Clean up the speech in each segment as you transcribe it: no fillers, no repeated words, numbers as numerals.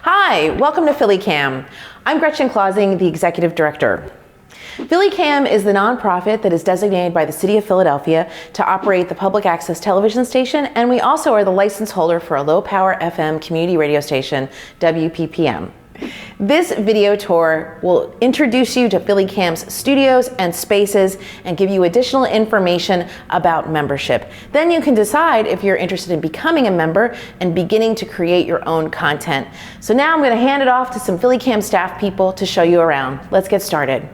Hi, welcome to PhillyCAM. I'm Gretchen Clausing, the Executive Director. PhillyCAM is the nonprofit that is designated by the City of Philadelphia to operate the public access television station, and we also are the license holder for a low-power FM community radio station, WPPM. This video tour will introduce you to PhillyCAM's studios and spaces and give you additional information about membership. Then you can decide if you're interested in becoming a member and beginning to create your own content. So now I'm going to hand it off to some PhillyCAM staff people to show you around. Let's get started.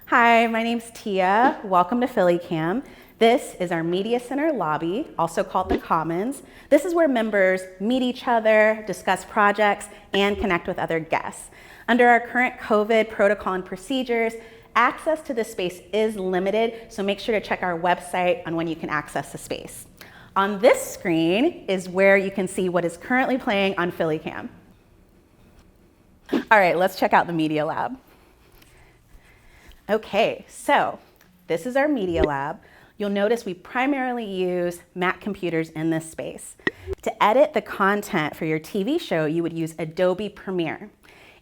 Hi, my name's Tia. Welcome to PhillyCAM. This is our Media Center lobby, also called the Commons. This is where members meet each other, discuss projects, and connect with other guests. Under our current COVID protocol and procedures, access to this space is limited, so make sure to check our website on when you can access the space. On this screen is where you can see what is currently playing on PhillyCAM. All right, let's check out the Media Lab. Okay, so this is our Media Lab. You'll notice we primarily use Mac computers in this space. To edit the content for your TV show, you would use Adobe Premiere.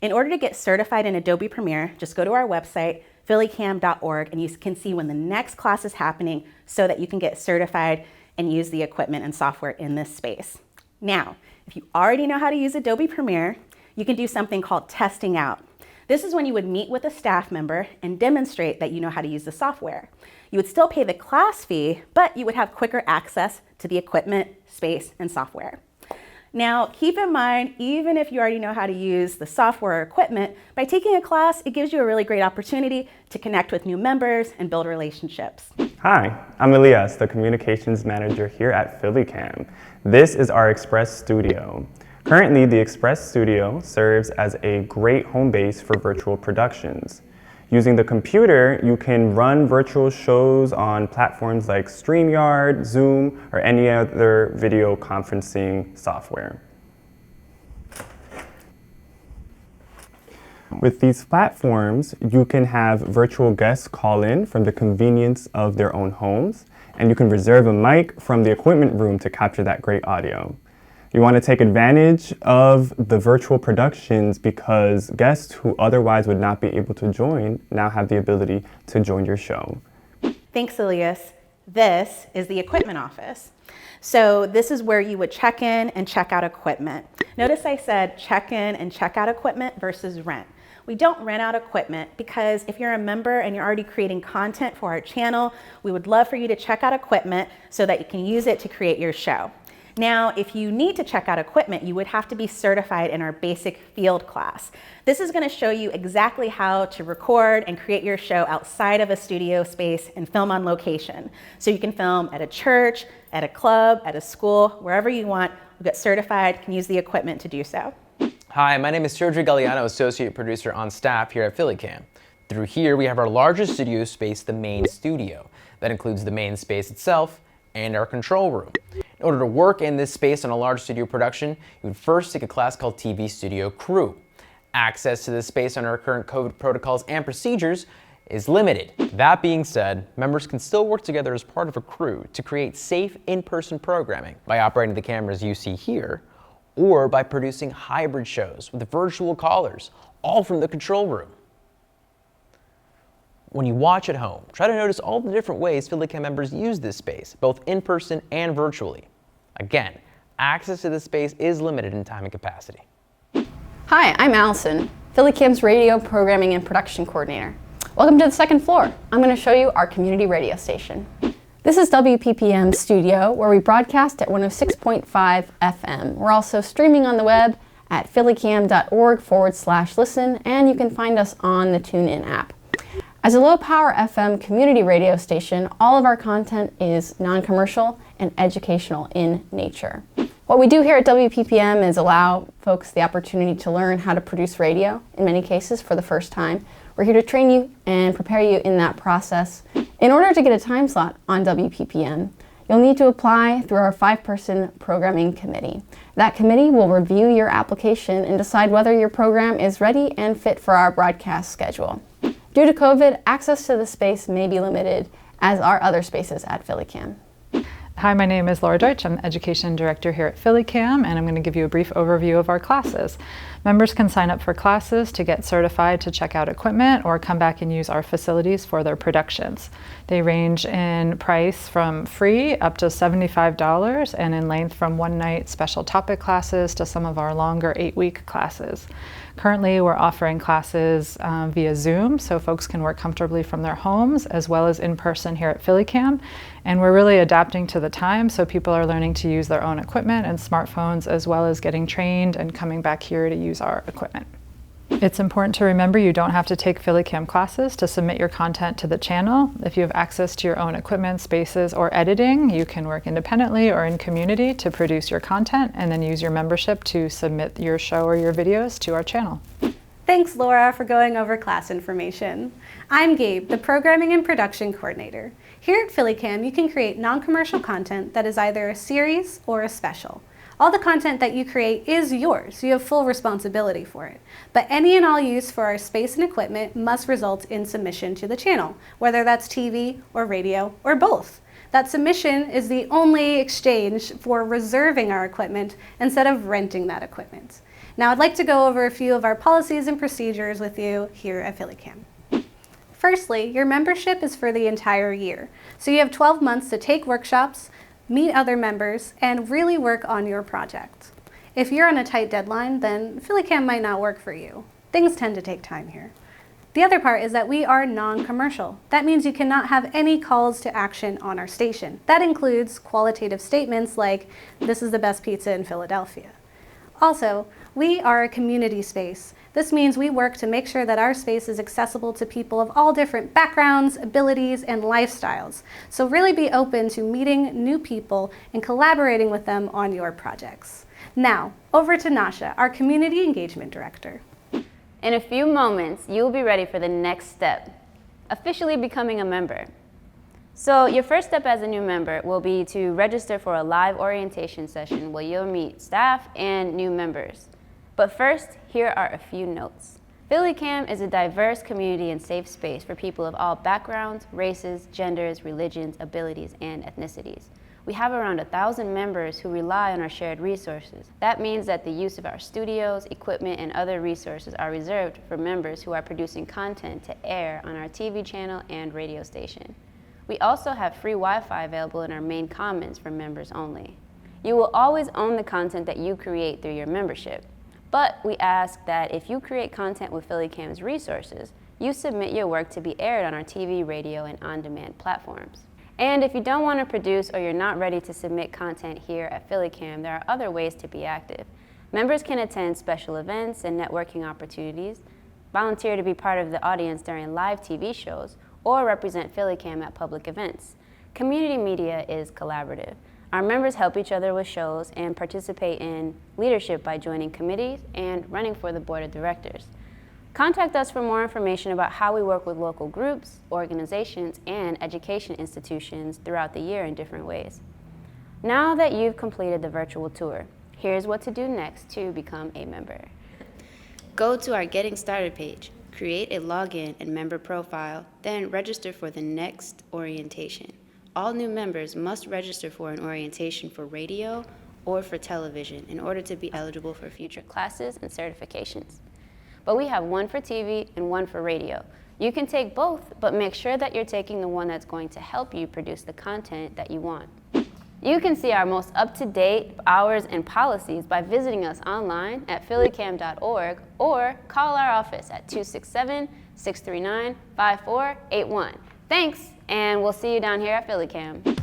In order to get certified in Adobe Premiere, just go to our website, phillycam.org, and you can see when the next class is happening so that you can get certified and use the equipment and software in this space. Now, if you already know how to use Adobe Premiere, you can do something called testing out. This is when you would meet with a staff member and demonstrate that you know how to use the software. You would still pay the class fee, but you would have quicker access to the equipment, space, and software. Now, keep in mind, even if you already know how to use the software or equipment, by taking a class, it gives you a really great opportunity to connect with new members and build relationships. Hi, I'm Elias, the Communications Manager here at PhillyCAM. This is our Express Studio. Currently, the Express Studio serves as a great home base for virtual productions. Using the computer, you can run virtual shows on platforms like StreamYard, Zoom, or any other video conferencing software. With these platforms, you can have virtual guests call in from the convenience of their own homes, and you can reserve a mic from the equipment room to capture that great audio. You want to take advantage of the virtual productions because guests who otherwise would not be able to join now have the ability to join your show. Thanks, Elias. This is the equipment office. So this is where you would check in and check out equipment. Notice I said check in and check out equipment versus rent. We don't rent out equipment because if you're a member and you're already creating content for our channel, we would love for you to check out equipment so that you can use it to create your show. Now, if you need to check out equipment, you would have to be certified in our basic field class. This is going to show you exactly how to record and create your show outside of a studio space and film on location. So you can film at a church, at a club, at a school, wherever you want. You'll get certified, can use the equipment to do so. Hi, my name is Sergio Galliano, Associate Producer on staff here at PhillyCAM. Through here, we have our largest studio space, the main studio. That includes the main space itself and our control room. In order to work in this space on a large studio production, you would first take a class called TV Studio Crew. Access to this space under our current COVID protocols and procedures is limited. That being said, members can still work together as part of a crew to create safe in-person programming by operating the cameras you see here, or by producing hybrid shows with virtual callers, all from the control room. When you watch at home, try to notice all the different ways PhillyCAM members use this space, both in person and virtually. Again, access to this space is limited in time and capacity. Hi, I'm Allison, PhillyCAM's Radio Programming and Production Coordinator. Welcome to the second floor. I'm going to show you our community radio station. This is WPPM Studio, where we broadcast at 106.5 FM. We're also streaming on the web at phillycam.org/listen, and you can find us on the TuneIn app. As a low-power FM community radio station, all of our content is non-commercial and educational in nature. What we do here at WPPM is allow folks the opportunity to learn how to produce radio, in many cases for the first time. We're here to train you and prepare you in that process. In order to get a time slot on WPPM, you'll need to apply through our 5-person programming committee. That committee will review your application and decide whether your program is ready and fit for our broadcast schedule. Due to COVID, access to the space may be limited, as are other spaces at PhillyCAM. Hi, my name is Laura Deutsch. I'm the Education Director here at PhillyCAM, and I'm going to give you a brief overview of our classes. Members can sign up for classes to get certified to check out equipment or come back and use our facilities for their productions. They range in price from free up to $75 and in length from one-night special topic classes to some of our longer 8-week classes. Currently, we're offering classes via Zoom, so folks can work comfortably from their homes as well as in person here at PhillyCAM. And we're really adapting to the time, so people are learning to use their own equipment and smartphones as well as getting trained and coming back here to use our equipment. It's important to remember you don't have to take PhillyCAM classes to submit your content to the channel. If you have access to your own equipment, spaces, or editing, you can work independently or in community to produce your content and then use your membership to submit your show or your videos to our channel. Thanks, Laura, for going over class information. I'm Gabe, the Programming and Production Coordinator. Here at PhillyCAM, you can create non-commercial content that is either a series or a special. All the content that you create is yours. You have full responsibility for it. But any and all use for our space and equipment must result in submission to the channel, whether that's TV or radio or both. That submission is the only exchange for reserving our equipment instead of renting that equipment. Now I'd like to go over a few of our policies and procedures with you here at PhillyCAM. Firstly, your membership is for the entire year. So you have 12 months to take workshops, meet other members, and really work on your project. If you're on a tight deadline, then PhillyCAM might not work for you. Things tend to take time here. The other part is that we are non-commercial. That means you cannot have any calls to action on our station. That includes qualitative statements like, "This is the best pizza in Philadelphia." Also, we are a community space. This means we work to make sure that our space is accessible to people of all different backgrounds, abilities, and lifestyles. So really be open to meeting new people and collaborating with them on your projects. Now, over to Nasha, our Community Engagement Director. In a few moments, you'll be ready for the next step, officially becoming a member. So your first step as a new member will be to register for a live orientation session where you'll meet staff and new members. But first, here are a few notes. PhillyCAM is a diverse community and safe space for people of all backgrounds, races, genders, religions, abilities, and ethnicities. We have around 1,000 members who rely on our shared resources. That means that the use of our studios, equipment, and other resources are reserved for members who are producing content to air on our TV channel and radio station. We also have free Wi-Fi available in our main commons for members only. You will always own the content that you create through your membership. But we ask that if you create content with PhillyCAM's resources, you submit your work to be aired on our TV, radio, and on-demand platforms. And if you don't want to produce or you're not ready to submit content here at PhillyCAM, there are other ways to be active. Members can attend special events and networking opportunities, volunteer to be part of the audience during live TV shows, or represent PhillyCAM at public events. Community media is collaborative. Our members help each other with shows and participate in leadership by joining committees and running for the board of directors. Contact us for more information about how we work with local groups, organizations, and education institutions throughout the year in different ways. Now that you've completed the virtual tour, here's what to do next to become a member. Go to our Getting Started page, create a login and member profile, then register for the next orientation. All new members must register for an orientation for radio or for television in order to be eligible for future classes and certifications. But we have one for TV and one for radio. You can take both, but make sure that you're taking the one that's going to help you produce the content that you want. You can see our most up-to-date hours and policies by visiting us online at phillycam.org or call our office at 267-639-5481. Thanks, and we'll see you down here at PhillyCAM.